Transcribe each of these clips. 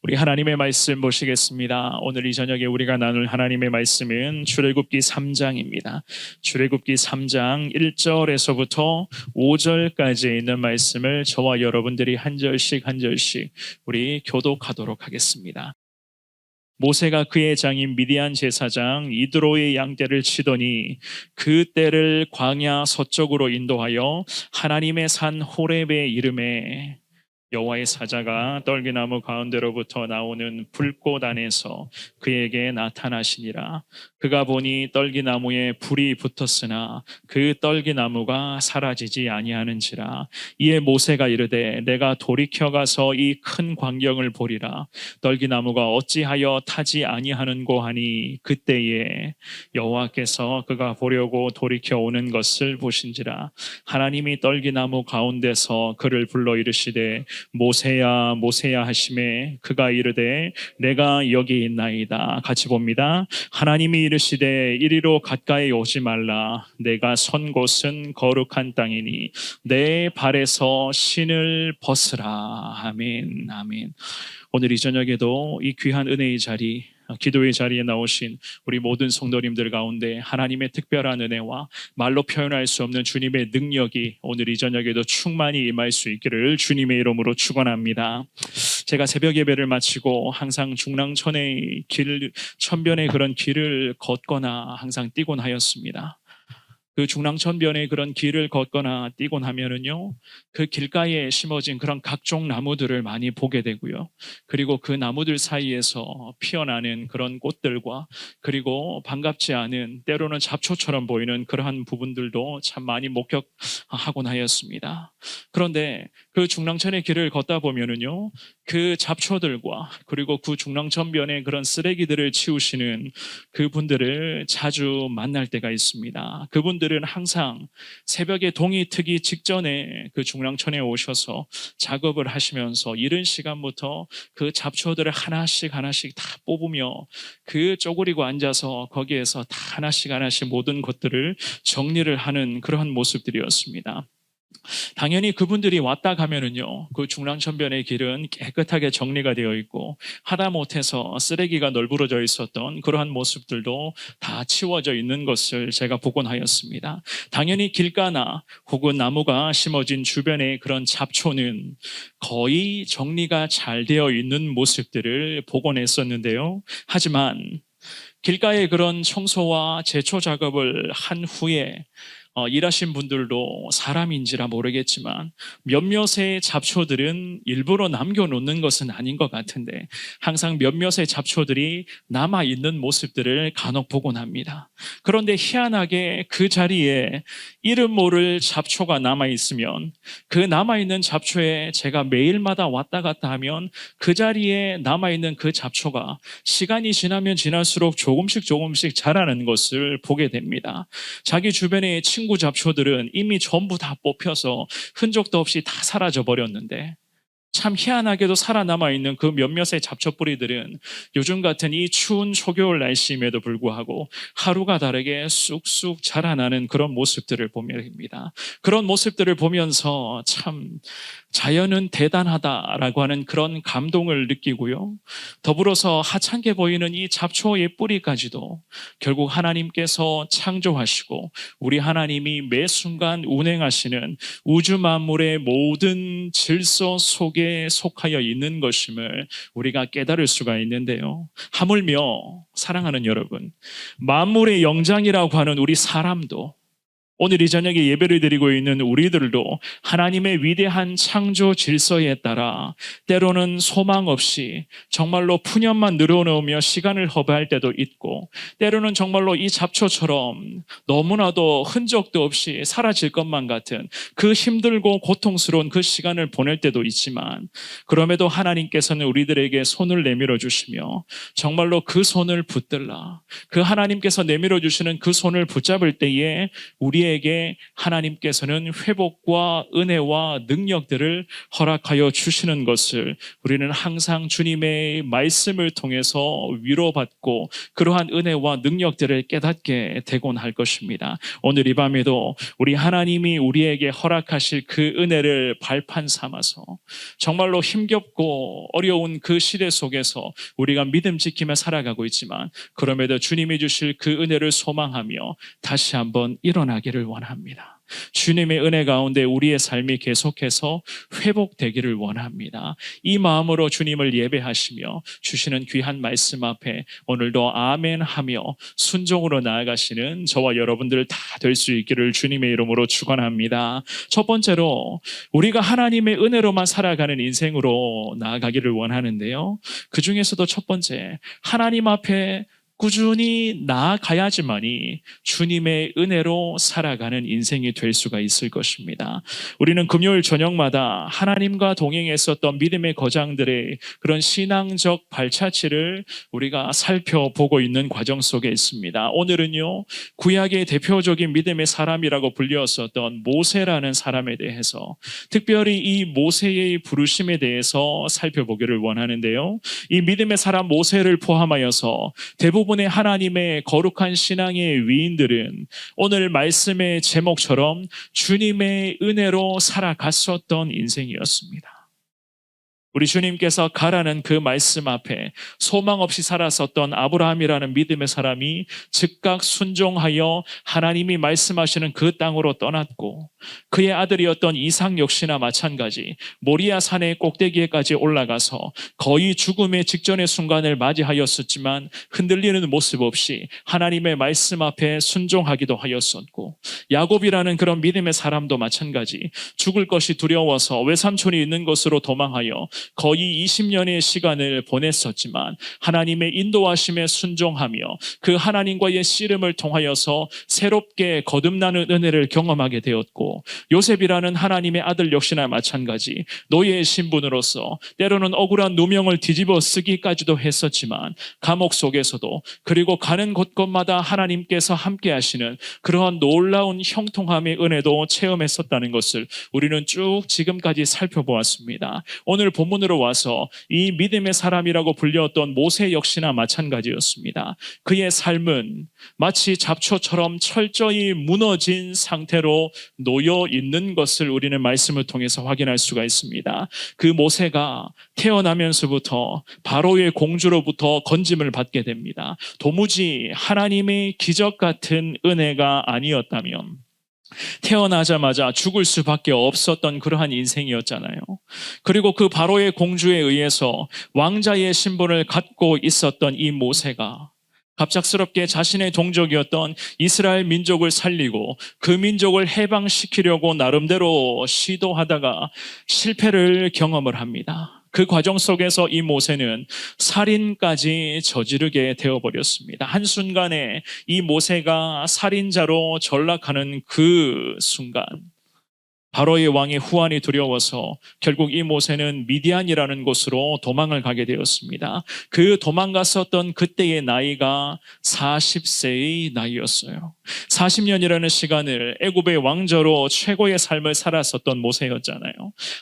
우리 하나님의 말씀 보시겠습니다. 오늘 이 저녁에 우리가 나눌 하나님의 말씀은 출애굽기 3장입니다. 출애굽기 3장 1절에서부터 5절까지 있는 말씀을 저와 여러분들이 한 절씩 우리 교독하도록 하겠습니다. 모세가 그의 장인 미디안 제사장 이드로의 양떼를 치더니 그 떼를 광야 서쪽으로 인도하여 하나님의 산 호렙에 이르매 여호와의 사자가 떨기나무 가운데로부터 나오는 불꽃 안에서 그에게 나타나시니라. 그가 보니 떨기나무에 불이 붙었으나 그 떨기나무가 사라지지 아니하는지라. 이에 모세가 이르되 내가 돌이켜 가서 이 큰 광경을 보리라. 떨기나무가 어찌하여 타지 아니하는고 하니 그때에 여호와께서 그가 보려고 돌이켜 오는 것을 보신지라. 하나님이 떨기나무 가운데서 그를 불러 이르시되 모세야 모세야 하시매 그가 이르되 내가 여기 있나이다. 같이 봅니다. 하나님이 이르시되 이리로 가까이 오지 말라. 내가 선 곳은 거룩한 땅이니 내 발에서 신을 벗으라. 아멘. 아멘. 오늘 이 저녁에도 이 귀한 은혜의 자리, 기도의 자리에 나오신 우리 모든 성도님들 가운데 하나님의 특별한 은혜와 말로 표현할 수 없는 주님의 능력이 오늘 이 저녁에도 충만히 임할 수 있기를 주님의 이름으로 축원합니다. 제가 새벽 예배를 마치고 항상 중랑천의 천변의 그런 길을 걷거나 항상 뛰곤 하였습니다. 그 중랑천변의 그런 길을 걷거나 뛰곤 하면은요, 그 길가에 심어진 그런 각종 나무들을 많이 보게 되고요. 그리고 그 나무들 사이에서 피어나는 그런 꽃들과 그리고 반갑지 않은 때로는 잡초처럼 보이는 그러한 부분들도 참 많이 목격하곤 하였습니다. 그런데 그 중랑천의 길을 걷다 보면은요, 그 잡초들과 그리고 그 중랑천변의 그런 쓰레기들을 치우시는 그분들을 자주 만날 때가 있습니다. 그분들은 항상 새벽에 동이 트기 직전에 그 중랑천에 오셔서 작업을 하시면서 이른 시간부터 그 잡초들을 하나씩 다 뽑으며 그 쪼그리고 앉아서 거기에서 다 하나씩 모든 것들을 정리를 하는 그러한 모습들이었습니다. 당연히 그분들이 왔다 가면은요, 그 중랑천변의 길은 깨끗하게 정리가 되어 있고 하다못해서 쓰레기가 널브러져 있었던 그러한 모습들도 다 치워져 있는 것을 제가 보곤 하였습니다. 당연히 길가나 혹은 나무가 심어진 주변의 그런 잡초는 거의 정리가 잘 되어 있는 모습들을 보곤 했었는데요. 하지만 길가의 그런 청소와 제초 작업을 한 후에 일하신 분들도 사람인지라 모르겠지만 몇몇의 잡초들은 일부러 남겨놓는 것은 아닌 것 같은데 항상 몇몇의 잡초들이 남아있는 모습들을 간혹 보곤 합니다. 그런데 희한하게 그 자리에 이름 모를 잡초가 남아있으면 그 남아있는 잡초에 제가 매일마다 왔다 갔다 하면 그 자리에 남아있는 그 잡초가 시간이 지나면 지날수록 조금씩 자라는 것을 보게 됩니다. 자기 주변의 친구 잡초들은 이미 전부 다 뽑혀서 흔적도 없이 다 사라져 버렸는데 참 희한하게도 살아남아 있는 그 몇몇의 잡초뿌리들은 요즘 같은 이 추운 초겨울 날씨임에도 불구하고 하루가 다르게 쑥쑥 자라나는 그런 모습들을 보게 됩니다. 그런 모습들을 보면서 참 자연은 대단하다라고 하는 그런 감동을 느끼고요. 더불어서 하찮게 보이는 이 잡초의 뿌리까지도 결국 하나님께서 창조하시고 우리 하나님이 매 순간 운행하시는 우주 만물의 모든 질서 속에 속하여 있는 것임을 우리가 깨달을 수가 있는데요. 하물며 사랑하는 여러분, 만물의 영장이라고 하는 우리 사람도 오늘 이 저녁에 예배를 드리고 있는 우리들도 하나님의 위대한 창조 질서에 따라 때로는 소망 없이 정말로 푸념만 늘어놓으며 시간을 허비할 때도 있고 때로는 정말로 이 잡초처럼 너무나도 흔적도 없이 사라질 것만 같은 그 힘들고 고통스러운 그 시간을 보낼 때도 있지만 그럼에도 하나님께서는 우리들에게 손을 내밀어 주시며 정말로 그 손을 붙들라 그 하나님께서 내밀어 주시는 그 손을 붙잡을 때에 우리의 우리에게 하나님께서는 회복과 은혜와 능력들을 허락하여 주시는 것을 우리는 항상 주님의 말씀을 통해서 위로받고 그러한 은혜와 능력들을 깨닫게 되곤 할 것입니다. 오늘 이 밤에도 우리 하나님이 우리에게 허락하실 그 은혜를 발판 삼아서 정말로 힘겹고 어려운 그 시대 속에서 우리가 믿음 지키며 살아가고 있지만 그럼에도 주님이 주실 그 은혜를 소망하며 다시 한번 일어나기를 원합니다. 주님의 은혜 가운데 우리의 삶이 계속해서 회복되기를 원합니다. 이 마음으로 주님을 예배하시며 주시는 귀한 말씀 앞에 오늘도 아멘하며 순종으로 나아가시는 저와 여러분들 다 될 수 있기를 주님의 이름으로 축원합니다. 첫 번째로 우리가 하나님의 은혜로만 살아가는 인생으로 나아가기를 원하는데요. 그 중에서도 첫 번째, 하나님 앞에 꾸준히 나아가야지만이 주님의 은혜로 살아가는 인생이 될 수가 있을 것입니다. 우리는 금요일 저녁마다 하나님과 동행했었던 믿음의 거장들의 그런 신앙적 발자취를 우리가 살펴보고 있는 과정 속에 있습니다. 오늘은요, 구약의 대표적인 믿음의 사람이라고 불렸었던 모세라는 사람에 대해서 특별히 이 모세의 부르심에 대해서 살펴보기를 원하는데요. 이 믿음의 사람 모세를 포함하여서 대부분의 하나님의 거룩한 신앙의 위인들은 오늘 말씀의 제목처럼 주님의 은혜로 살아갔었던 인생이었습니다. 우리 주님께서 가라는 그 말씀 앞에 소망 없이 살았었던 아브라함이라는 믿음의 사람이 즉각 순종하여 하나님이 말씀하시는 그 땅으로 떠났고, 그의 아들이었던 이삭 역시나 마찬가지 모리아 산의 꼭대기에까지 올라가서 거의 죽음의 직전의 순간을 맞이하였었지만 흔들리는 모습 없이 하나님의 말씀 앞에 순종하기도 하였었고, 야곱이라는 그런 믿음의 사람도 마찬가지 죽을 것이 두려워서 외삼촌이 있는 곳으로 도망하여 거의 20년의 시간을 보냈었지만 하나님의 인도하심에 순종하며 그 하나님과의 씨름을 통하여서 새롭게 거듭나는 은혜를 경험하게 되었고, 요셉이라는 하나님의 아들 역시나 마찬가지 노예의 신분으로서 때로는 억울한 누명을 뒤집어 쓰기까지도 했었지만 감옥 속에서도 그리고 가는 곳곳마다 하나님께서 함께 하시는 그러한 놀라운 형통함의 은혜도 체험했었다는 것을 우리는 쭉 지금까지 살펴보았습니다. 오늘 본문으로 와서 이 믿음의 사람이라고 불렸던 모세 역시나 마찬가지였습니다. 그의 삶은 마치 잡초처럼 철저히 무너진 상태로 놓여 있는 것을 우리는 말씀을 통해서 확인할 수가 있습니다. 그 모세가 태어나면서부터 바로의 공주로부터 건짐을 받게 됩니다. 도무지 하나님의 기적 같은 은혜가 아니었다면 태어나자마자 죽을 수밖에 없었던 그러한 인생이었잖아요. 그리고 그 바로의 공주에 의해서 왕자의 신분을 갖고 있었던 이 모세가 갑작스럽게 자신의 동족이었던 이스라엘 민족을 살리고 그 민족을 해방시키려고 나름대로 시도하다가 실패를 경험을 합니다. 그 과정 속에서 이 모세는 살인까지 저지르게 되어버렸습니다. 한순간에 이 모세가 살인자로 전락하는 그 순간 바로의 왕의 후환이 두려워서 결국 이 모세는 미디안이라는 곳으로 도망을 가게 되었습니다. 그 도망갔었던 그때의 나이가 40세의 나이였어요. 40년이라는 시간을 애굽의 왕자로 최고의 삶을 살았었던 모세였잖아요.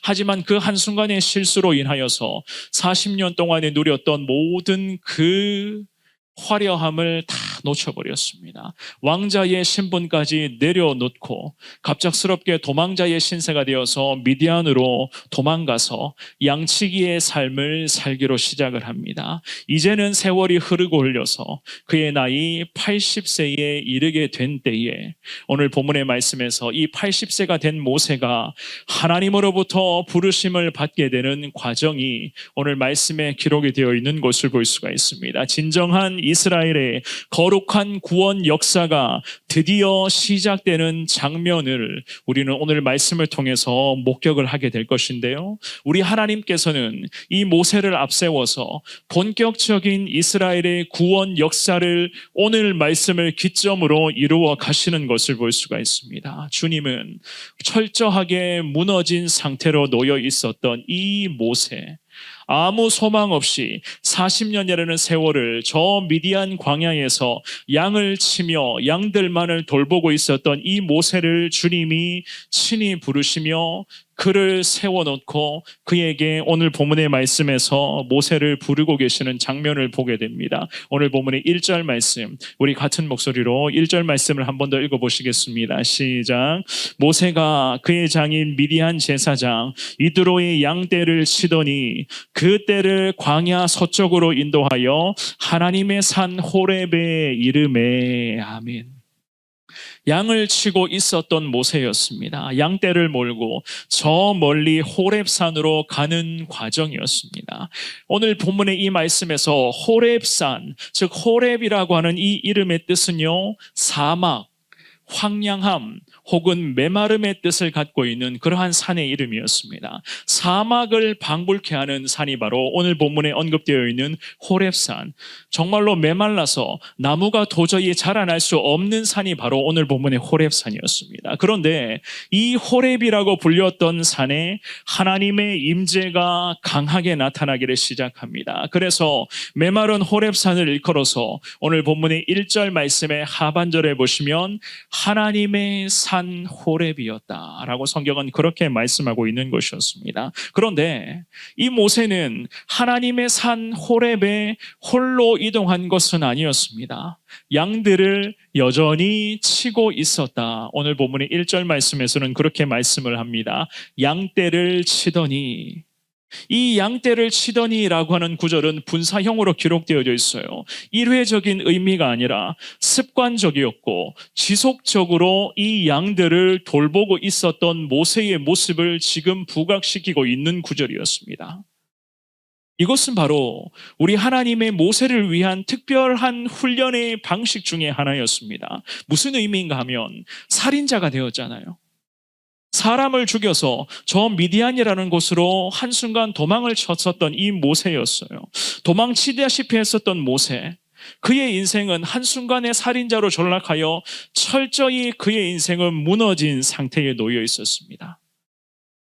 하지만 그 한순간의 실수로 인하여서 40년 동안에 누렸던 모든 그 화려함을 다 놓쳐버렸습니다. 왕자의 신분까지 내려놓고 갑작스럽게 도망자의 신세가 되어서 미디안으로 도망가서 양치기의 삶을 살기로 시작을 합니다. 이제는 세월이 흐르고 흘려서 그의 나이 80세에 이르게 된 때에 오늘 본문의 말씀에서 이 80세가 된 모세가 하나님으로부터 부르심을 받게 되는 과정이 오늘 말씀에 기록이 되어 있는 것을 볼 수가 있습니다. 진정한 이스라엘의 거룩한 구원 역사가 드디어 시작되는 장면을 우리는 오늘 말씀을 통해서 목격을 하게 될 것인데요. 우리 하나님께서는 이 모세를 앞세워서 본격적인 이스라엘의 구원 역사를 오늘 말씀을 기점으로 이루어 가시는 것을 볼 수가 있습니다. 주님은 철저하게 무너진 상태로 놓여 있었던 이 모세, 아무 소망 없이 40년이라는 세월을 저 미디안 광야에서 양을 치며 양들만을 돌보고 있었던 이 모세를 주님이 친히 부르시며 그를 세워놓고 그에게 오늘 본문의 말씀에서 모세를 부르고 계시는 장면을 보게 됩니다. 오늘 본문의 1절 말씀, 우리 같은 목소리로 1절 말씀을 한 번 더 읽어보시겠습니다. 시작. 모세가 그의 장인 미디안 제사장 이드로의 양떼를 치더니 그 떼를 광야 서쪽으로 인도하여 하나님의 산 호렙에 이르매. 아멘. 양을 치고 있었던 모세였습니다. 양떼를 몰고 저 멀리 호렙산으로 가는 과정이었습니다. 오늘 본문의 이 말씀에서 호렙산, 즉 호렙이라고 하는 이 이름의 뜻은요, 사막, 황량함 혹은 메마름의 뜻을 갖고 있는 그러한 산의 이름이었습니다. 사막을 방불케 하는 산이 바로 오늘 본문에 언급되어 있는 호렙산. 정말로 메말라서 나무가 도저히 자라날 수 없는 산이 바로 오늘 본문의 호렙산이었습니다. 그런데 이 호렙이라고 불렸던 산에 하나님의 임재가 강하게 나타나기를 시작합니다. 그래서 메마른 호렙산을 일컬어서 오늘 본문의 1절 말씀의 하반절에 보시면 하나님의 산 호렙이었다라고 성경은 그렇게 말씀하고 있는 것이었습니다. 그런데 이 모세는 하나님의 산 호렙에 홀로 이동한 것은 아니었습니다. 양들을 여전히 치고 있었다. 오늘 본문의 1절 말씀에서는 그렇게 말씀을 합니다. 양떼를 치더니, 이 양떼를 치더니라고 하는 구절은 분사형으로 기록되어져 있어요. 일회적인 의미가 아니라 습관적이었고 지속적으로 이 양들을 돌보고 있었던 모세의 모습을 지금 부각시키고 있는 구절이었습니다. 이것은 바로 우리 하나님의 모세를 위한 특별한 훈련의 방식 중에 하나였습니다. 무슨 의미인가 하면 살인자가 되었잖아요. 사람을 죽여서 저 미디안이라는 곳으로 한순간 도망을 쳤었던 이 모세였어요. 도망치다시피 했었던 모세. 그의 인생은 한순간에 살인자로 전락하여 철저히 그의 인생은 무너진 상태에 놓여 있었습니다.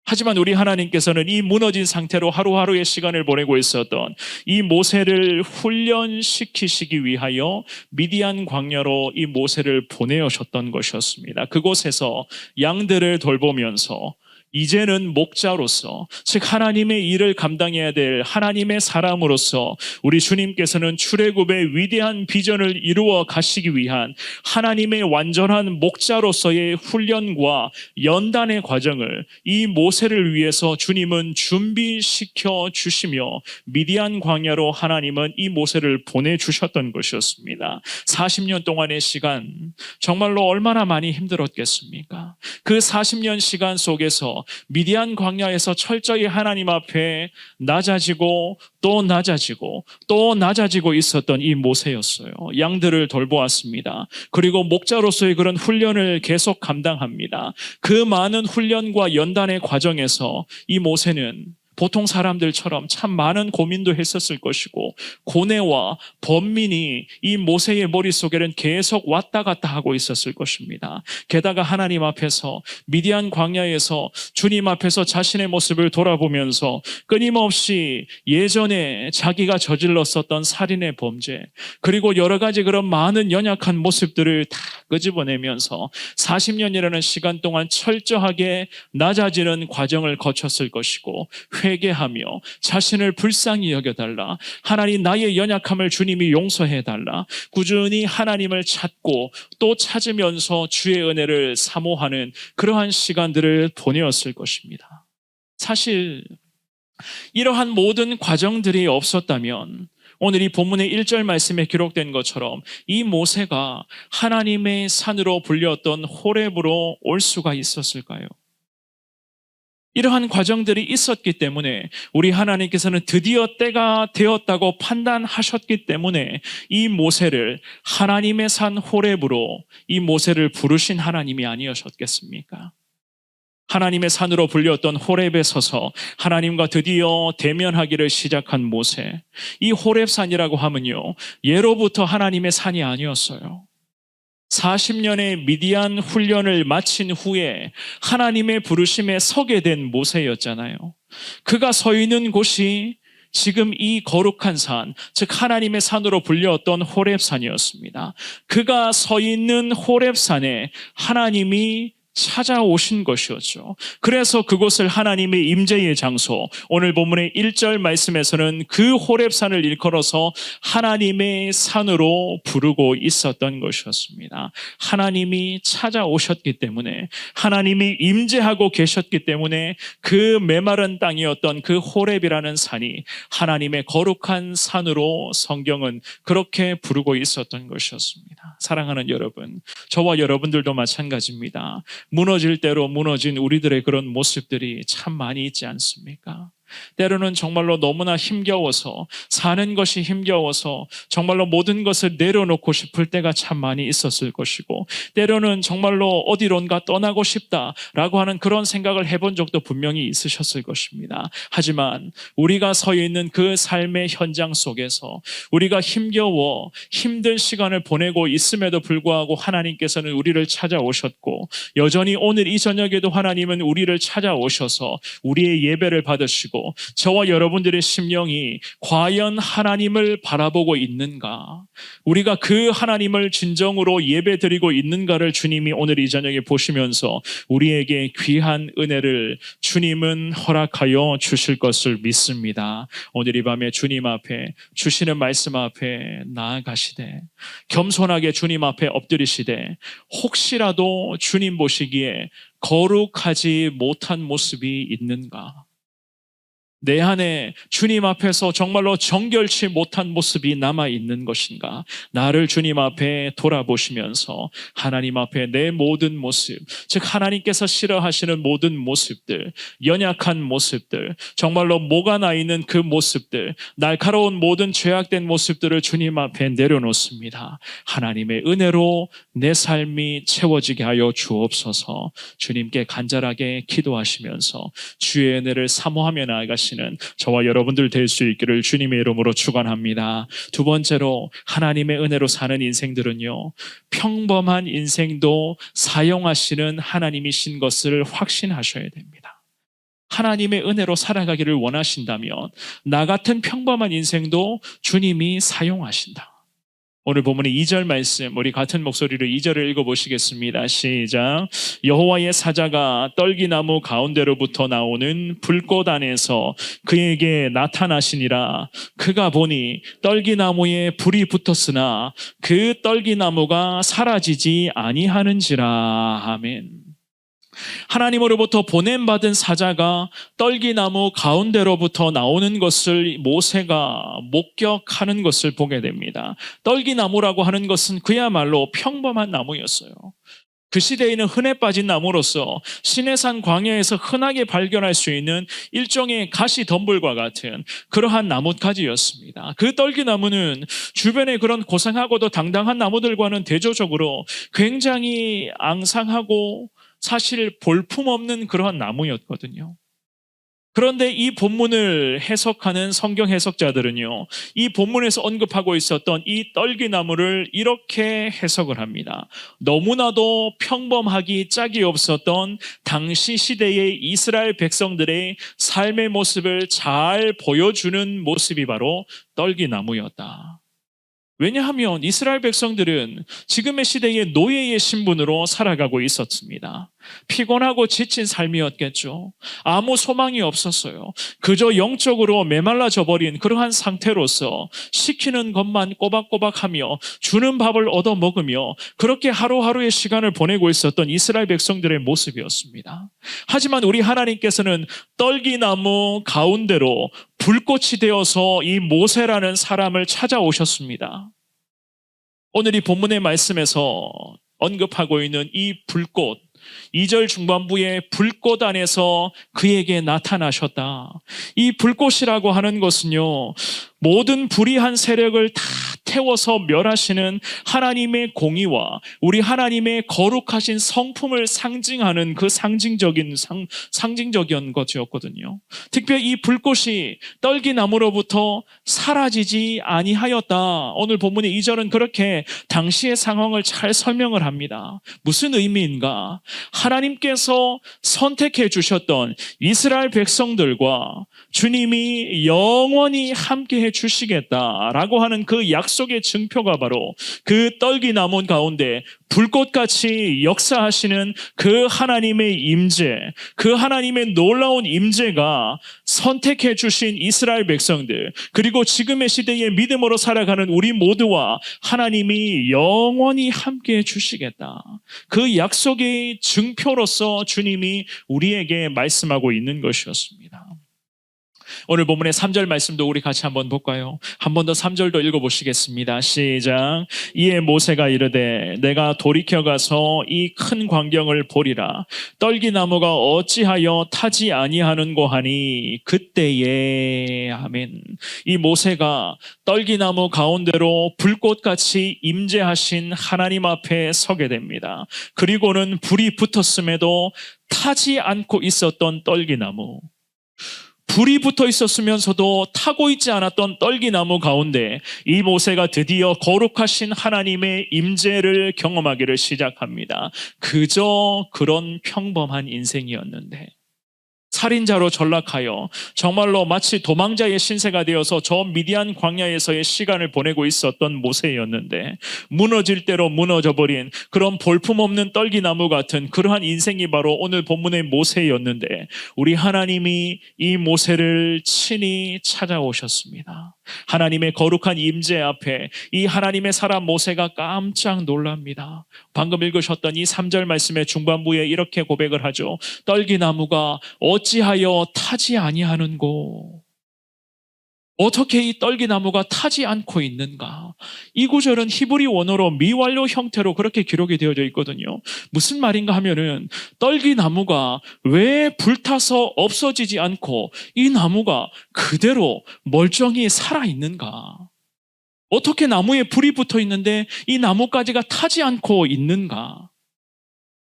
하지만 우리 하나님께서는 이 무너진 상태로 하루하루의 시간을 보내고 있었던 이 모세를 훈련시키시기 위하여 미디안 광야로 이 모세를 보내오셨던 것이었습니다. 그곳에서 양들을 돌보면서 이제는 목자로서, 즉 하나님의 일을 감당해야 될 하나님의 사람으로서 우리 주님께서는 출애굽의 위대한 비전을 이루어 가시기 위한 하나님의 완전한 목자로서의 훈련과 연단의 과정을 이 모세를 위해서 주님은 준비시켜 주시며 미디안 광야로 하나님은 이 모세를 보내주셨던 것이었습니다. 40년 동안의 시간, 정말로 얼마나 많이 힘들었겠습니까? 그 40년 시간 속에서 미디안 광야에서 철저히 하나님 앞에 낮아지고 또 낮아지고 또 낮아지고 있었던 이 모세였어요. 양들을 돌보았습니다. 그리고 목자로서의 그런 훈련을 계속 감당합니다. 그 많은 훈련과 연단의 과정에서 이 모세는 보통 사람들처럼 참 많은 고민도 했었을 것이고 고뇌와 번민이 이 모세의 머릿속에는 계속 왔다 갔다 하고 있었을 것입니다. 게다가 하나님 앞에서 미디안 광야에서 주님 앞에서 자신의 모습을 돌아보면서 끊임없이 예전에 자기가 저질렀었던 살인의 범죄 그리고 여러 가지 그런 많은 연약한 모습들을 다 끄집어내면서 40년이라는 시간 동안 철저하게 낮아지는 과정을 거쳤을 것이고 회개하며 자신을 불쌍히 여겨달라. 하나님 나의 연약함을 주님이 용서해달라. 꾸준히 하나님을 찾고 또 찾으면서 주의 은혜를 사모하는 그러한 시간들을 보내었을 것입니다. 사실 이러한 모든 과정들이 없었다면 오늘 이 본문의 1절 말씀에 기록된 것처럼 이 모세가 하나님의 산으로 불렸던 호렙으로 올 수가 있었을까요? 이러한 과정들이 있었기 때문에 우리 하나님께서는 드디어 때가 되었다고 판단하셨기 때문에 이 모세를 하나님의 산 호렙으로 이 모세를 부르신 하나님이 아니었겠습니까? 하나님의 산으로 불렸던 호렙에 서서 하나님과 드디어 대면하기를 시작한 모세. 이 호렙산이라고 하면요, 예로부터 하나님의 산이 아니었어요. 40년의 미디안 훈련을 마친 후에 하나님의 부르심에 서게 된 모세였잖아요. 그가 서 있는 곳이 지금 이 거룩한 산, 즉 하나님의 산으로 불렸던 호렙산이었습니다. 그가 서 있는 호렙산에 하나님이 찾아오신 것이었죠. 그래서 그곳을 하나님의 임재의 장소, 오늘 본문의 1절 말씀에서는 그 호렙산을 일컬어서 하나님의 산으로 부르고 있었던 것이었습니다. 하나님이 찾아오셨기 때문에, 하나님이 임재하고 계셨기 때문에 그 메마른 땅이었던 그 호렙이라는 산이 하나님의 거룩한 산으로 성경은 그렇게 부르고 있었던 것이었습니다. 사랑하는 여러분, 저와 여러분들도 마찬가지입니다. 무너질 대로 무너진 우리들의 그런 모습들이 참 많이 있지 않습니까? 때로는 정말로 너무나 힘겨워서, 사는 것이 힘겨워서 정말로 모든 것을 내려놓고 싶을 때가 참 많이 있었을 것이고, 때로는 정말로 어디론가 떠나고 싶다라고 하는 그런 생각을 해본 적도 분명히 있으셨을 것입니다. 하지만 우리가 서 있는 그 삶의 현장 속에서 우리가 힘겨워 힘든 시간을 보내고 있음에도 불구하고 하나님께서는 우리를 찾아오셨고, 여전히 오늘 이 저녁에도 하나님은 우리를 찾아오셔서 우리의 예배를 받으시고, 저와 여러분들의 심령이 과연 하나님을 바라보고 있는가, 우리가 그 하나님을 진정으로 예배드리고 있는가를 주님이 오늘 이 저녁에 보시면서 우리에게 귀한 은혜를 주님은 허락하여 주실 것을 믿습니다. 오늘 이 밤에 주님 앞에 주시는 말씀 앞에 나아가시되, 겸손하게 주님 앞에 엎드리시되, 혹시라도 주님 보시기에 거룩하지 못한 모습이 있는가, 내 안에 주님 앞에서 정말로 정결치 못한 모습이 남아있는 것인가, 나를 주님 앞에 돌아보시면서 하나님 앞에 내 모든 모습, 즉 하나님께서 싫어하시는 모든 모습들, 연약한 모습들, 정말로 목아 나 있는 그 모습들, 날카로운 모든 죄악된 모습들을 주님 앞에 내려놓습니다. 하나님의 은혜로 내 삶이 채워지게 하여 주옵소서. 주님께 간절하게 기도하시면서 주의 은혜를 사모하며 나아가시는 저와 여러분들 될 수 있기를 주님의 이름으로 축원합니다. 두 번째로, 하나님의 은혜로 사는 인생들은요, 평범한 인생도 사용하시는 하나님이신 것을 확신하셔야 됩니다. 하나님의 은혜로 살아가기를 원하신다면 나 같은 평범한 인생도 주님이 사용하신다. 오늘 본문의 2절 말씀, 우리 같은 목소리로 2절을 읽어보시겠습니다. 시작. 여호와의 사자가 떨기나무 가운데로부터 나오는 불꽃 안에서 그에게 나타나시니라. 그가 보니 떨기나무에 불이 붙었으나 그 떨기나무가 사라지지 아니하는지라. 아멘. 하나님으로부터 보냄받은 사자가 떨기나무 가운데로부터 나오는 것을 모세가 목격하는 것을 보게 됩니다. 떨기나무라고 하는 것은 그야말로 평범한 나무였어요. 그 시대에는 흔해 빠진 나무로서 시내산 광야에서 흔하게 발견할 수 있는 일종의 가시덤불과 같은 그러한 나뭇가지였습니다. 그 떨기나무는 주변의 그런 고상하고도 당당한 나무들과는 대조적으로 굉장히 앙상하고 사실 볼품없는 그러한 나무였거든요. 그런데 이 본문을 해석하는 성경 해석자들은요, 이 본문에서 언급하고 있었던 이 떨기나무를 이렇게 해석을 합니다. 너무나도 평범하기 짝이 없었던 당시 시대의 이스라엘 백성들의 삶의 모습을 잘 보여주는 모습이 바로 떨기나무였다. 왜냐하면 이스라엘 백성들은 지금의 시대의 노예의 신분으로 살아가고 있었습니다. 피곤하고 지친 삶이었겠죠. 아무 소망이 없었어요. 그저 영적으로 메말라져 버린 그러한 상태로서 시키는 것만 꼬박꼬박하며 주는 밥을 얻어먹으며 그렇게 하루하루의 시간을 보내고 있었던 이스라엘 백성들의 모습이었습니다. 하지만 우리 하나님께서는 떨기나무 가운데로 불꽃이 되어서 이 모세라는 사람을 찾아오셨습니다. 오늘 이 본문의 말씀에서 언급하고 있는 이 불꽃, 2절 중반부에 불꽃 안에서 그에게 나타나셨다. 이 불꽃이라고 하는 것은요, 모든 불의한 세력을 다 태워서 멸하시는 하나님의 공의와 우리 하나님의 거룩하신 성품을 상징하는 그 상징적인 것이었거든요. 특별히 이 불꽃이 떨기나무로부터 사라지지 아니하였다. 오늘 본문의 2절은 그렇게 당시의 상황을 잘 설명을 합니다. 무슨 의미인가? 하나님께서 선택해 주셨던 이스라엘 백성들과 주님이 영원히 함께해 주시겠다라고 하는 그 약속의 증표가 바로 그 떨기나무 가운데 불꽃같이 역사하시는 그 하나님의 임재, 그 하나님의 놀라운 임재가 선택해 주신 이스라엘 백성들, 그리고 지금의 시대에 믿음으로 살아가는 우리 모두와 하나님이 영원히 함께해 주시겠다. 그 약속의 증표로서 주님이 우리에게 말씀하고 있는 것이었습니다. 오늘 본문의 3절 말씀도 우리 같이 한번 볼까요? 한 번 더 3절도 읽어보시겠습니다. 시작. 이에 모세가 이르되 내가 돌이켜가서 이 큰 광경을 보리라. 떨기나무가 어찌하여 타지 아니하는고 하니 그때에 아멘. 이 모세가 떨기나무 가운데로 불꽃같이 임재하신 하나님 앞에 서게 됩니다. 그리고는 불이 붙었음에도 타지 않고 있었던 떨기나무, 불이 붙어 있었으면서도 타고 있지 않았던 떨기나무 가운데 이 모세가 드디어 거룩하신 하나님의 임재를 경험하기를 시작합니다. 그저 그런 평범한 인생이었는데 살인자로 전락하여 정말로 마치 도망자의 신세가 되어서 저 미디안 광야에서의 시간을 보내고 있었던 모세였는데 무너질 대로 무너져버린 그런 볼품없는 떨기나무 같은 그러한 인생이 바로 오늘 본문의 모세였는데 우리 하나님이 이 모세를 친히 찾아오셨습니다. 하나님의 거룩한 임재 앞에 이 하나님의 사람 모세가 깜짝 놀랍니다. 방금 읽으셨던 이 3절 말씀의 중반부에 이렇게 고백을 하죠. 떨기나무가 어찌하여 타지 아니하는고? 어떻게 이 떨기나무가 타지 않고 있는가? 이 구절은 히브리 원어로 미완료 형태로 그렇게 기록이 되어져 있거든요. 무슨 말인가 하면은 떨기나무가 왜 불타서 없어지지 않고 이 나무가 그대로 멀쩡히 살아있는가? 어떻게 나무에 불이 붙어 있는데 이 나무가지가 타지 않고 있는가?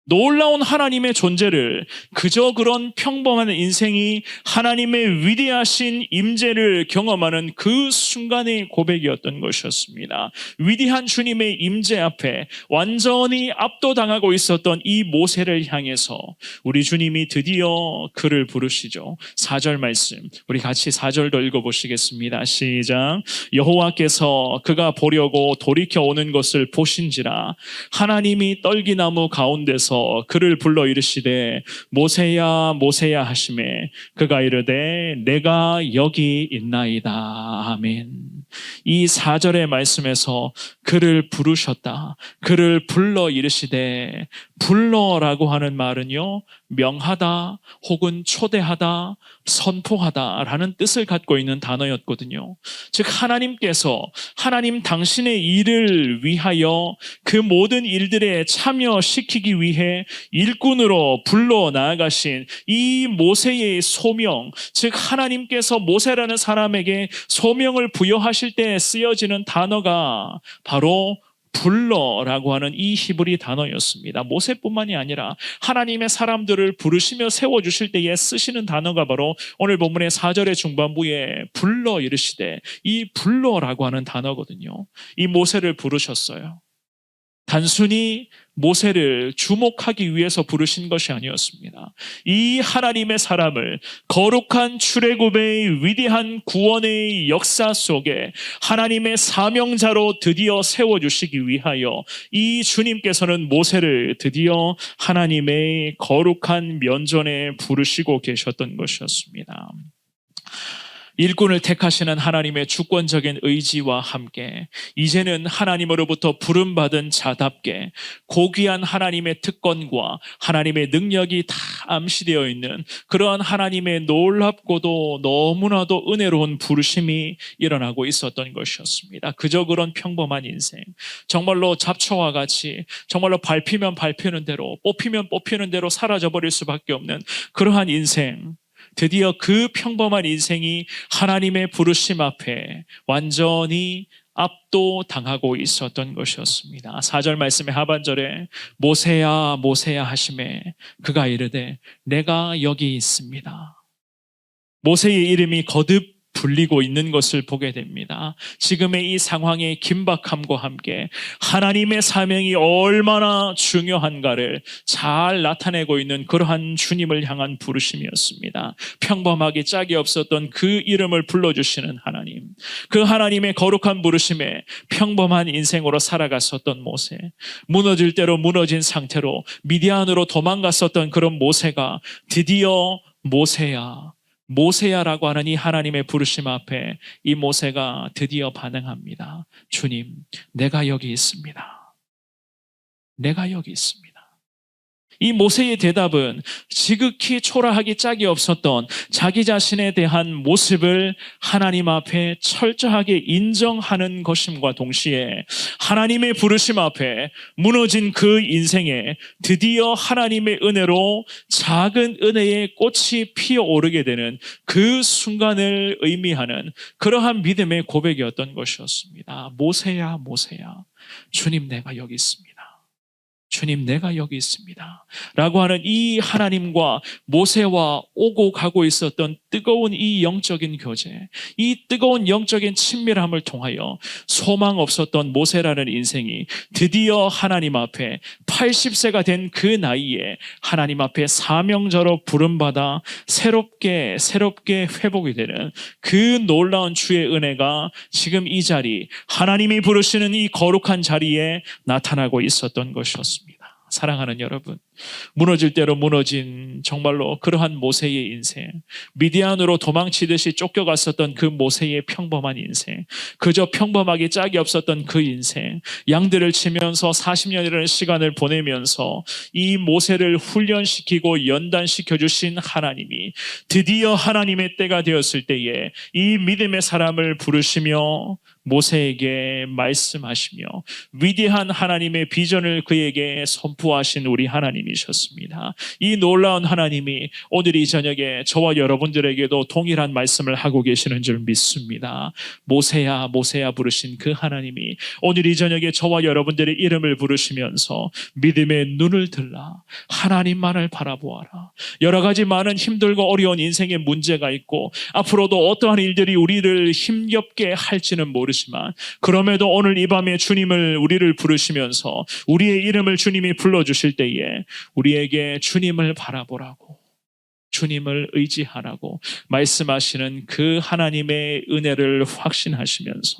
놀라운 하나님의 존재를 그저 그런 평범한 인생이 하나님의 위대하신 임재를 경험하는 그 순간의 고백이었던 것이었습니다. 위대한 주님의 임재 앞에 완전히 압도당하고 있었던 이 모세를 향해서 우리 주님이 드디어 그를 부르시죠. 4절 말씀 우리 같이 4절도 읽어보시겠습니다. 시작. 여호와께서 그가 보려고 돌이켜 오는 것을 보신지라 하나님이 떨기나무 가운데서 그를 불러 이르시되 모세야 모세야 하시매 그가 이르되 내가 여기 있나이다. 아멘. 이 4절의 말씀에서 그를 부르셨다. 그를 불러 이르시되, 불러라고 하는 말은요, 명하다 혹은 초대하다, 선포하다라는 뜻을 갖고 있는 단어였거든요. 즉 하나님께서 하나님 당신의 일을 위하여 그 모든 일들에 참여시키기 위해 일꾼으로 불러 나아가신 이 모세의 소명, 즉 하나님께서 모세라는 사람에게 소명을 부여하실 때 쓰여지는 단어가 바로 불러라고 하는 이 히브리 단어였습니다. 모세뿐만이 아니라 하나님의 사람들을 부르시며 세워주실 때에 쓰시는 단어가 바로 오늘 본문의 4절의 중반부에 불러 이르시되, 이 불러라고 하는 단어거든요. 이 모세를 부르셨어요. 단순히 모세를 주목하기 위해서 부르신 것이 아니었습니다. 이 하나님의 사람을 거룩한 출애굽의 위대한 구원의 역사 속에 하나님의 사명자로 드디어 세워주시기 위하여 이 주님께서는 모세를 드디어 하나님의 거룩한 면전에 부르시고 계셨던 것이었습니다. 일꾼을 택하시는 하나님의 주권적인 의지와 함께 이제는 하나님으로부터 부름받은 자답게 고귀한 하나님의 특권과 하나님의 능력이 다 암시되어 있는 그러한 하나님의 놀랍고도 너무나도 은혜로운 부르심이 일어나고 있었던 것이었습니다. 그저 그런 평범한 인생, 정말로 잡초와 같이 정말로 밟히면 밟히는 대로, 뽑히면 뽑히는 대로 사라져버릴 수밖에 없는 그러한 인생, 드디어 그 평범한 인생이 하나님의 부르심 앞에 완전히 압도당하고 있었던 것이었습니다. 4절 말씀의 하반절에 모세야 모세야 하심에 그가 이르되 내가 여기 있습니다. 모세의 이름이 거듭 불리고 있는 것을 보게 됩니다. 지금의 이 상황의 긴박함과 함께 하나님의 사명이 얼마나 중요한가를 잘 나타내고 있는 그러한 주님을 향한 부르심이었습니다. 평범하게 짝이 없었던 그 이름을 불러주시는 하나님, 그 하나님의 거룩한 부르심에 평범한 인생으로 살아갔었던 모세, 무너질 대로 무너진 상태로 미디안으로 도망갔었던 그런 모세가 드디어 모세야 모세야라고 하는 이 하나님의 부르심 앞에 이 모세가 드디어 반응합니다. 주님, 내가 여기 있습니다. 내가 여기 있습니다. 이 모세의 대답은 지극히 초라하기 짝이 없었던 자기 자신에 대한 모습을 하나님 앞에 철저하게 인정하는 것임과 동시에 하나님의 부르심 앞에 무너진 그 인생에 드디어 하나님의 은혜로 작은 은혜의 꽃이 피어오르게 되는 그 순간을 의미하는 그러한 믿음의 고백이었던 것이었습니다. 모세야 모세야, 주님 내가 여기 있습니다. 주님 내가 여기 있습니다 라고 하는 이 하나님과 모세와 오고 가고 있었던 뜨거운 이 영적인 교제, 이 뜨거운 영적인 친밀함을 통하여 소망 없었던 모세라는 인생이 드디어 하나님 앞에 80세가 된 그 나이에 하나님 앞에 사명자로 부름받아 새롭게 회복이 되는 그 놀라운 주의 은혜가 지금 이 자리, 하나님이 부르시는 이 거룩한 자리에 나타나고 있었던 것이었습니다. 사랑하는 여러분, 무너질 대로 무너진 정말로 그러한 모세의 인생, 미디안으로 도망치듯이 쫓겨갔었던 그 모세의 평범한 인생, 그저 평범하게 짝이 없었던 그 인생, 양들을 치면서 40년이라는 시간을 보내면서 이 모세를 훈련시키고 연단시켜 주신 하나님이 드디어 하나님의 때가 되었을 때에 이 믿음의 사람을 부르시며 모세에게 말씀하시며 위대한 하나님의 비전을 그에게 선포하신 우리 하나님이셨습니다. 이 놀라운 하나님이 오늘 이 저녁에 저와 여러분들에게도 동일한 말씀을 하고 계시는 줄 믿습니다. 모세야 모세야 부르신 그 하나님이 오늘 이 저녁에 저와 여러분들의 이름을 부르시면서 믿음의 눈을 들라 하나님만을 바라보아라. 여러 가지 많은 힘들고 어려운 인생의 문제가 있고 앞으로도 어떠한 일들이 우리를 힘겹게 할지는 모르지만 그럼에도 오늘 이 밤에 주님을 우리를 부르시면서 우리의 이름을 주님이 불러주실 때에 우리에게 주님을 바라보라고, 주님을 의지하라고 말씀하시는 그 하나님의 은혜를 확신하시면서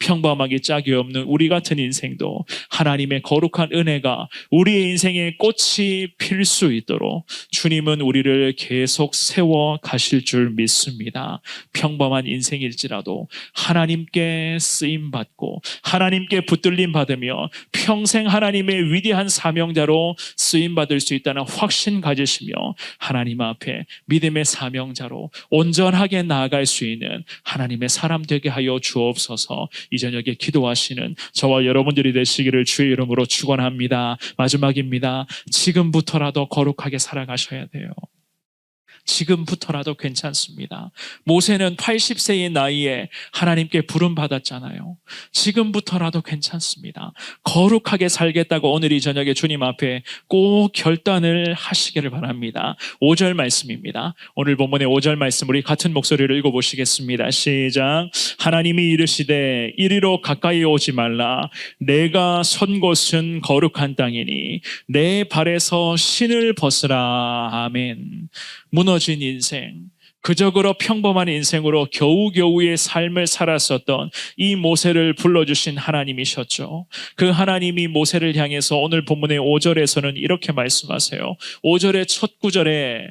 평범하게 짝이 없는 우리 같은 인생도 하나님의 거룩한 은혜가 우리의 인생에 꽃이 필 수 있도록 주님은 우리를 계속 세워 가실 줄 믿습니다. 평범한 인생일지라도 하나님께 쓰임받고 하나님께 붙들림 받으며 평생 하나님의 위대한 사명자로 쓰임받을 수 있다는 확신 가지시며 하나님 앞에 믿음의 사명자로 온전하게 나아갈 수 있는 하나님의 사람 되게 하여 주옵소서. 이 저녁에 기도하시는 저와 여러분들이 되시기를 주의 이름으로 축원합니다. 마지막입니다. 지금부터라도 거룩하게 살아가셔야 돼요. 지금부터라도 괜찮습니다. 모세는 80세의 나이에 하나님께 부름받았잖아요. 지금부터라도 괜찮습니다. 거룩하게 살겠다고 오늘 이 저녁에 주님 앞에 꼭 결단을 하시기를 바랍니다. 5절 말씀입니다. 오늘 본문의 5절 말씀 우리 같은 목소리를 읽어보시겠습니다. 시작. 하나님이 이르시되 이리로 가까이 오지 말라. 내가 선 곳은 거룩한 땅이니 내 발에서 신을 벗으라. 아멘. 무너진 인생, 그저그러 평범한 인생으로 겨우겨우의 삶을 살았었던 이 모세를 불러주신 하나님이셨죠. 그 하나님이 모세를 향해서 오늘 본문의 5절에서는 이렇게 말씀하세요. 5절의 첫 구절에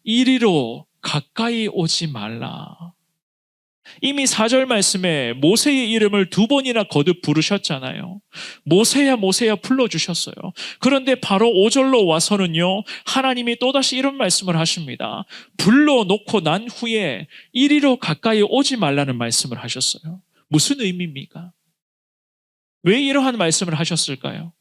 이리로 가까이 오지 말라. 이미 4절 말씀에 모세의 이름을 2번이나 거듭 부르셨잖아요. 모세야 모세야 불러주셨어요. 그런데 바로 5절로 와서는요, 하나님이 또다시 이런 말씀을 하십니다. 불러놓고 난 후에 이리로 가까이 오지 말라는 말씀을 하셨어요. 무슨 의미입니까? 왜 이러한 말씀을 하셨을까요?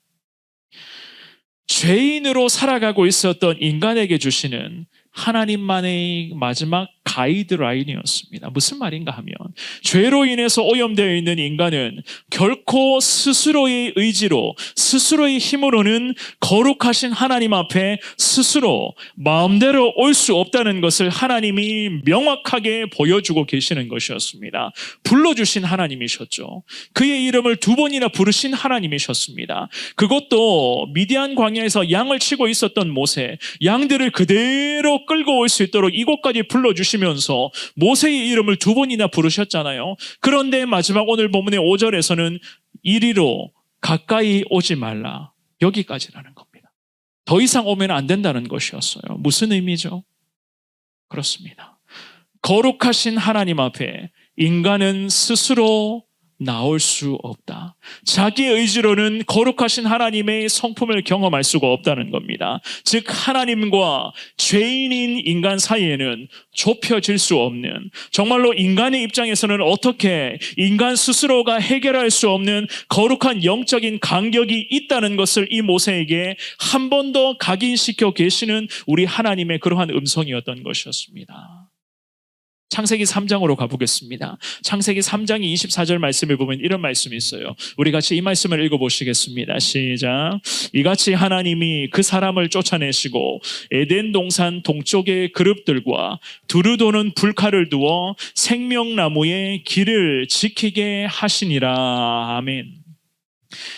죄인으로 살아가고 있었던 인간에게 주시는 하나님만의 마지막 가이드라인이었습니다. 무슨 말인가 하면 죄로 인해서 오염되어 있는 인간은 결코 스스로의 의지로 스스로의 힘으로는 거룩하신 하나님 앞에 스스로 마음대로 올 수 없다는 것을 하나님이 명확하게 보여주고 계시는 것이었습니다. 불러주신 하나님이셨죠. 그의 이름을 2번이나 부르신 하나님이셨습니다. 그것도 미디안 광야에서 양을 치고 있었던 모세, 양들을 그대로 끌고 올 수 있도록 이곳까지 불러주시면서 모세의 이름을 2번이나 부르셨잖아요. 그런데 마지막 오늘 본문의 5절에서는 이리로 가까이 오지 말라. 여기까지라는 겁니다. 더 이상 오면 안 된다는 것이었어요. 무슨 의미죠? 그렇습니다. 거룩하신 하나님 앞에 인간은 스스로 나올 수 없다. 자기의 의지로는 거룩하신 하나님의 성품을 경험할 수가 없다는 겁니다. 즉 하나님과 죄인인 인간 사이에는 좁혀질 수 없는, 정말로 인간의 입장에서는 어떻게 인간 스스로가 해결할 수 없는 거룩한 영적인 간격이 있다는 것을 이 모세에게 한 번 더 각인시켜 계시는 우리 하나님의 그러한 음성이었던 것이었습니다. 창세기 3장으로 가보겠습니다. 창세기 3장 24절 말씀을 보면 이런 말씀이 있어요. 우리 같이 이 말씀을 읽어보시겠습니다. 시작. 이같이 하나님이 그 사람을 쫓아내시고 에덴 동산 동쪽의 그룹들과 두루 도는 불칼을 두어 생명나무의 길을 지키게 하시니라. 아멘.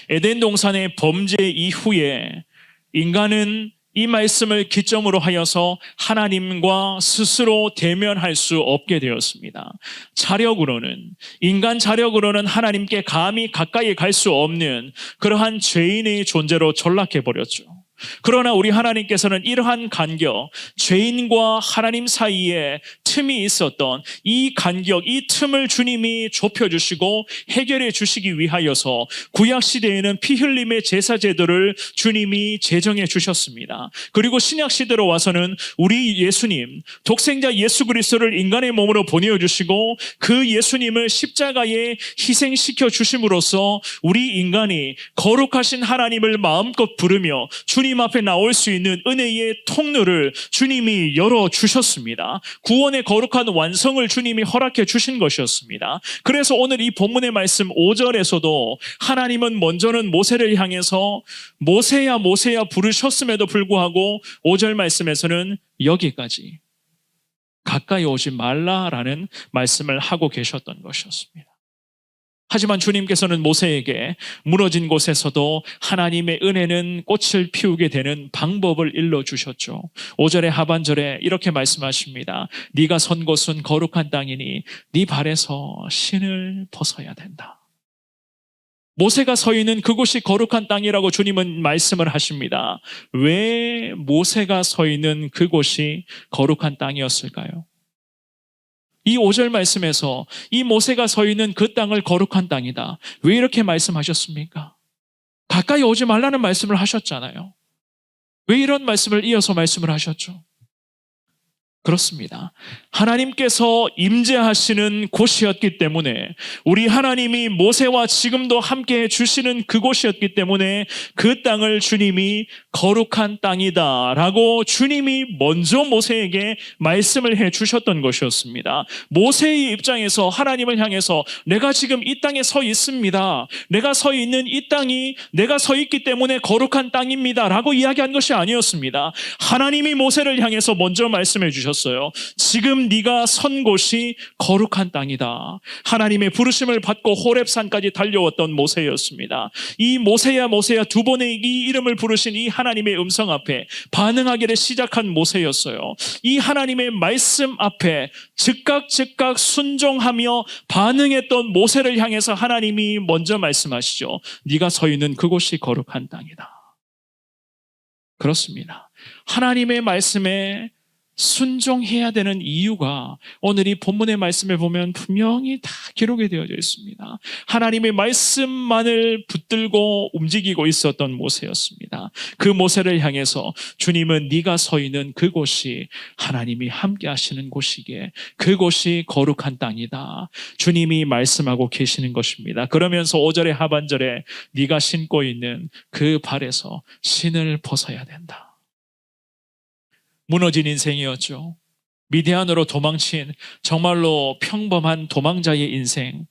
에덴 동산의 범죄 이후에 인간은 이 말씀을 기점으로 하여서 하나님과 스스로 대면할 수 없게 되었습니다. 자력으로는, 인간 자력으로는 하나님께 감히 가까이 갈 수 없는 그러한 죄인의 존재로 전락해버렸죠. 그러나 우리 하나님께서는 이러한 간격, 죄인과 하나님 사이에 틈이 있었던 이 간격, 이 틈을 주님이 좁혀주시고 해결해 주시기 위하여서 구약시대에는 피 흘림의 제사제도를 주님이 제정해 주셨습니다. 그리고 신약시대로 와서는 우리 예수님, 독생자 예수 그리스도를 인간의 몸으로 보내주시고 그 예수님을 십자가에 희생시켜 주심으로써 우리 인간이 거룩하신 하나님을 마음껏 부르며 주님 앞에 나올 수 있는 은혜의 통로를 주님이 열어주셨습니다. 구원의 거룩한 완성을 주님이 허락해 주신 것이었습니다. 그래서 오늘 이 본문의 말씀 5절에서도 하나님은 먼저는 모세를 향해서 모세야 모세야 부르셨음에도 불구하고 5절 말씀에서는 여기까지 가까이 오지 말라라는 말씀을 하고 계셨던 것이었습니다. 하지만 주님께서는 모세에게 무너진 곳에서도 하나님의 은혜는 꽃을 피우게 되는 방법을 일러주셨죠. 5절의 하반절에 이렇게 말씀하십니다. 네가 선 곳은 거룩한 땅이니 네 발에서 신을 벗어야 된다. 모세가 서 있는 그곳이 거룩한 땅이라고 주님은 말씀을 하십니다. 왜 모세가 서 있는 그곳이 거룩한 땅이었을까요? 이 5절 말씀에서 이 모세가 서 있는 그 땅을 거룩한 땅이다. 왜 이렇게 말씀하셨습니까? 가까이 오지 말라는 말씀을 하셨잖아요. 왜 이런 말씀을 이어서 말씀을 하셨죠? 그렇습니다. 하나님께서 임재하시는 곳이었기 때문에, 우리 하나님이 모세와 지금도 함께 해주시는 그곳이었기 때문에 그 땅을 주님이 거룩한 땅이다 라고 주님이 먼저 모세에게 말씀을 해주셨던 것이었습니다. 모세의 입장에서 하나님을 향해서 내가 지금 이 땅에 서 있습니다. 내가 서 있는 이 땅이 내가 서 있기 때문에 거룩한 땅입니다 라고 이야기한 것이 아니었습니다. 하나님이 모세를 향해서 먼저 말씀해 주셨어요. 지금 네가 선 곳이 거룩한 땅이다. 하나님의 부르심을 받고 호렙산까지 달려왔던 모세였습니다. 이 모세야 모세야 2번의 이 이름을 부르신 이 하나님의 음성 앞에 반응하기를 시작한 모세였어요. 이 하나님의 말씀 앞에 즉각 순종하며 반응했던 모세를 향해서 하나님이 먼저 말씀하시죠. 네가 서 있는 그곳이 거룩한 땅이다. 그렇습니다. 하나님의 말씀에 순종해야 되는 이유가 오늘 이 본문의 말씀을 보면 분명히 다 기록이 되어져 있습니다. 하나님의 말씀만을 붙들고 움직이고 있었던 모세였습니다. 그 모세를 향해서 주님은 네가 서 있는 그곳이 하나님이 함께 하시는 곳이기에 그곳이 거룩한 땅이다. 주님이 말씀하고 계시는 것입니다. 그러면서 5절의 하반절에 네가 신고 있는 그 발에서 신을 벗어야 된다. 무너진 인생이었죠. 미디안으로 도망친 정말로 평범한 도망자의 인생.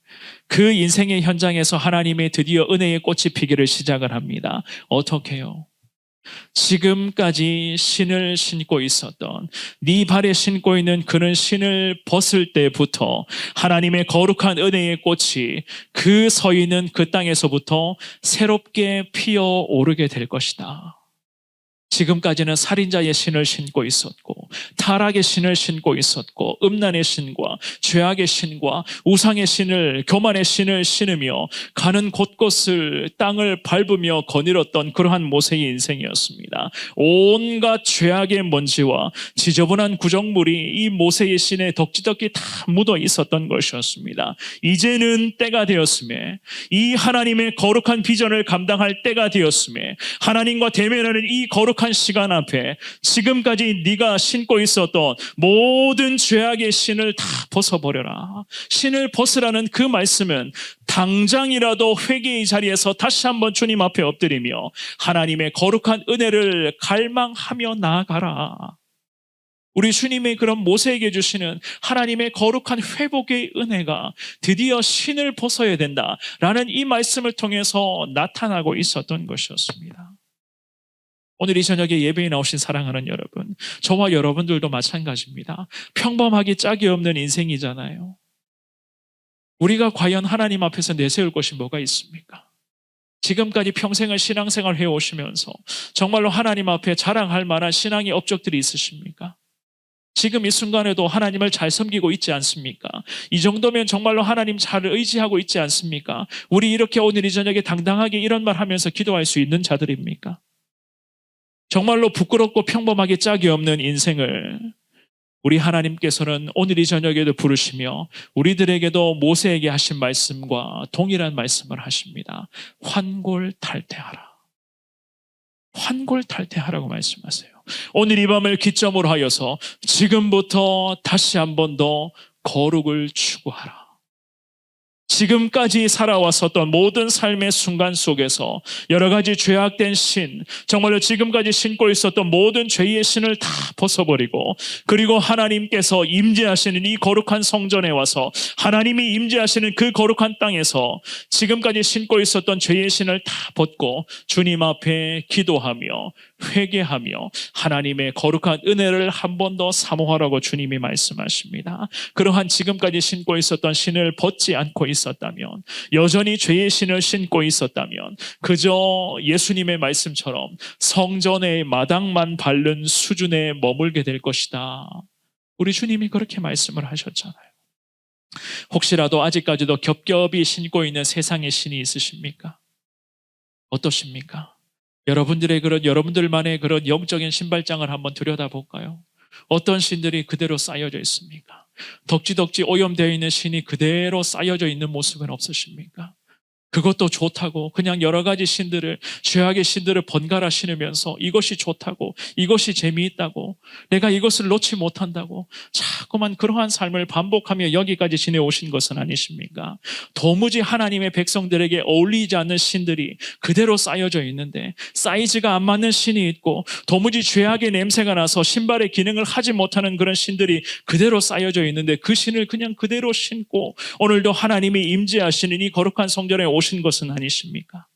그 인생의 현장에서 하나님의 드디어 은혜의 꽃이 피기를 시작을 합니다. 어떻게요? 지금까지 신을 신고 있었던, 네 발에 신고 있는 그런 신을 벗을 때부터 하나님의 거룩한 은혜의 꽃이 그 서 있는 그 땅에서부터 새롭게 피어오르게 될 것이다. 지금까지는 살인자의 신을 신고 있었고, 타락의 신을 신고 있었고, 음란의 신과 죄악의 신과 우상의 신을, 교만의 신을 신으며 가는 곳곳을 땅을 밟으며 거닐었던 그러한 모세의 인생이었습니다. 온갖 죄악의 먼지와 지저분한 구정물이 이 모세의 신에 덕지덕지 다 묻어 있었던 것이었습니다. 이제는 때가 되었음에, 이 하나님의 거룩한 비전을 감당할 때가 되었음에, 하나님과 대면하는 이 거룩한 시간 앞에 지금까지 네가 신고 있었던 모든 죄악의 신을 다 벗어버려라. 신을 벗으라는 그 말씀은 당장이라도 회개의 자리에서 다시 한번 주님 앞에 엎드리며 하나님의 거룩한 은혜를 갈망하며 나아가라. 우리 주님의 그런 모세에게 주시는 하나님의 거룩한 회복의 은혜가 드디어 신을 벗어야 된다라는 이 말씀을 통해서 나타나고 있었던 것이었습니다. 오늘 이 저녁에 예배에 나오신 사랑하는 여러분, 저와 여러분들도 마찬가지입니다. 평범하기 짝이 없는 인생이잖아요. 우리가 과연 하나님 앞에서 내세울 것이 뭐가 있습니까? 지금까지 평생을 신앙생활 해오시면서 정말로 하나님 앞에 자랑할 만한 신앙의 업적들이 있으십니까? 지금 이 순간에도 하나님을 잘 섬기고 있지 않습니까? 이 정도면 정말로 하나님 잘 의지하고 있지 않습니까? 우리 이렇게 오늘 이 저녁에 당당하게 이런 말 하면서 기도할 수 있는 자들입니까? 정말로 부끄럽고 평범하게 짝이 없는 인생을 우리 하나님께서는 오늘 이 저녁에도 부르시며 우리들에게도 모세에게 하신 말씀과 동일한 말씀을 하십니다. 환골탈퇴하라. 환골탈퇴하라고 말씀하세요. 오늘 이 밤을 기점으로 하여서 지금부터 다시 한 번 더 거룩을 추구하라. 지금까지 살아왔었던 모든 삶의 순간 속에서 여러 가지 죄악된 신, 정말로 지금까지 신고 있었던 모든 죄의 신을 다 벗어버리고, 그리고 하나님께서 임재하시는 이 거룩한 성전에 와서 하나님이 임재하시는 그 거룩한 땅에서 지금까지 신고 있었던 죄의 신을 다 벗고 주님 앞에 기도하며 회개하며 하나님의 거룩한 은혜를 한 번 더 사모하라고 주님이 말씀하십니다. 그러한 지금까지 신고 있었던 신을 벗지 않고 있었다면, 여전히 죄의 신을 신고 있었다면 그저 예수님의 말씀처럼 성전의 마당만 밟는 수준에 머물게 될 것이다. 우리 주님이 그렇게 말씀을 하셨잖아요. 혹시라도 아직까지도 겹겹이 신고 있는 세상의 신이 있으십니까? 어떠십니까? 여러분들만의 그런 영적인 신발장을 한번 들여다볼까요? 어떤 신들이 그대로 쌓여져 있습니까? 덕지덕지 오염되어 있는 신이 그대로 쌓여져 있는 모습은 없으십니까? 그것도 좋다고 그냥 여러 가지 신들을, 죄악의 신들을 번갈아 신으면서 이것이 좋다고, 이것이 재미있다고, 내가 이것을 놓지 못한다고 자꾸만 그러한 삶을 반복하며 여기까지 지내오신 것은 아니십니까? 도무지 하나님의 백성들에게 어울리지 않는 신들이 그대로 쌓여져 있는데, 사이즈가 안 맞는 신이 있고 도무지 죄악의 냄새가 나서 신발의 기능을 하지 못하는 그런 신들이 그대로 쌓여져 있는데, 그 신을 그냥 그대로 신고 오늘도 하나님이 임재하시는 이 거룩한 성전에 오신 것은 아니십니까?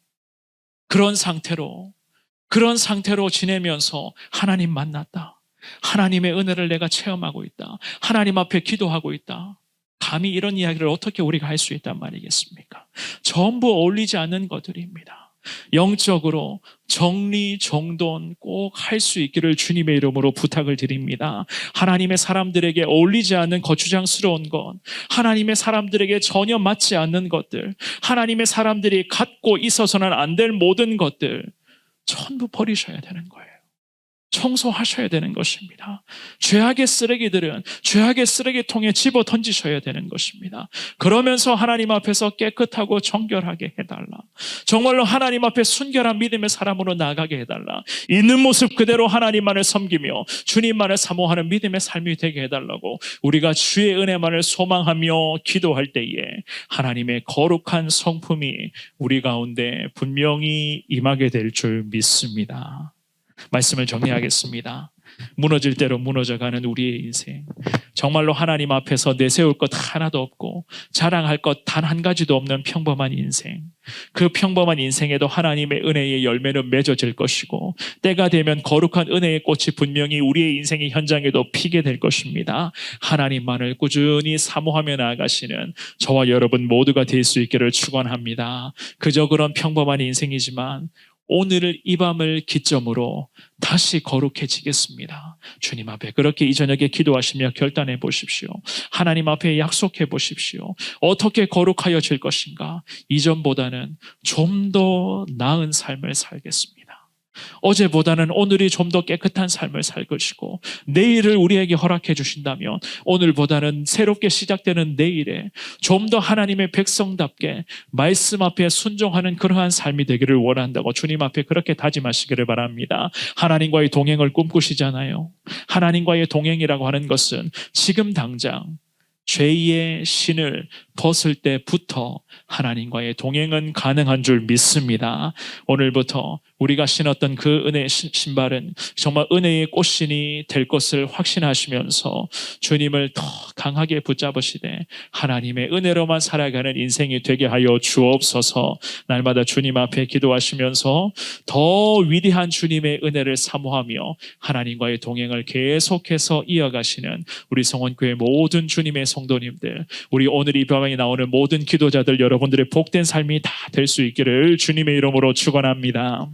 그런 상태로 지내면서 하나님 만났다, 하나님의 은혜를 내가 체험하고 있다, 하나님 앞에 기도하고 있다, 감히 이런 이야기를 어떻게 우리가 할 수 있단 말이겠습니까? 전부 어울리지 않는 것들입니다. 영적으로 정리정돈 꼭 할 수 있기를 주님의 이름으로 부탁을 드립니다. 하나님의 사람들에게 어울리지 않는 거추장스러운 것, 하나님의 사람들에게 전혀 맞지 않는 것들, 하나님의 사람들이 갖고 있어서는 안 될 모든 것들 전부 버리셔야 되는 거예요. 청소하셔야 되는 것입니다. 죄악의 쓰레기들은 죄악의 쓰레기통에 집어 던지셔야 되는 것입니다. 그러면서 하나님 앞에서 깨끗하고 정결하게 해달라. 정말로 하나님 앞에 순결한 믿음의 사람으로 나아가게 해달라. 있는 모습 그대로 하나님만을 섬기며 주님만을 사모하는 믿음의 삶이 되게 해달라고 우리가 주의 은혜만을 소망하며 기도할 때에 하나님의 거룩한 성품이 우리 가운데 분명히 임하게 될 줄 믿습니다. 말씀을 정리하겠습니다. 무너질 대로 무너져가는 우리의 인생. 정말로 하나님 앞에서 내세울 것 하나도 없고 자랑할 것 단 한 가지도 없는 평범한 인생. 그 평범한 인생에도 하나님의 은혜의 열매는 맺어질 것이고 때가 되면 거룩한 은혜의 꽃이 분명히 우리의 인생의 현장에도 피게 될 것입니다. 하나님만을 꾸준히 사모하며 나아가시는 저와 여러분 모두가 될 수 있기를 축원합니다. 그저 그런 평범한 인생이지만 오늘 이 밤을 기점으로 다시 거룩해지겠습니다. 주님 앞에 그렇게 이 저녁에 기도하시며 결단해 보십시오. 하나님 앞에 약속해 보십시오. 어떻게 거룩하여질 것인가? 이전보다는 좀 더 나은 삶을 살겠습니다. 어제보다는 오늘이 좀 더 깨끗한 삶을 살 것이고 내일을 우리에게 허락해 주신다면 오늘보다는 새롭게 시작되는 내일에 좀 더 하나님의 백성답게 말씀 앞에 순종하는 그러한 삶이 되기를 원한다고 주님 앞에 그렇게 다짐하시기를 바랍니다. 하나님과의 동행을 꿈꾸시잖아요. 하나님과의 동행이라고 하는 것은 지금 당장 죄의 신을 벗을 때부터 하나님과의 동행은 가능한 줄 믿습니다. 오늘부터 우리가 신었던 그 은혜의 신발은 정말 은혜의 꽃신이 될 것을 확신하시면서 주님을 더 강하게 붙잡으시되 하나님의 은혜로만 살아가는 인생이 되게 하여 주옵소서. 날마다 주님 앞에 기도하시면서 더 위대한 주님의 은혜를 사모하며 하나님과의 동행을 계속해서 이어가시는 우리 성원교회 모든 주님의 성도님들, 우리 오늘 이 밤에 나오는 모든 기도자들 여러분들의 복된 삶이 다 될 수 있기를 주님의 이름으로 축원합니다.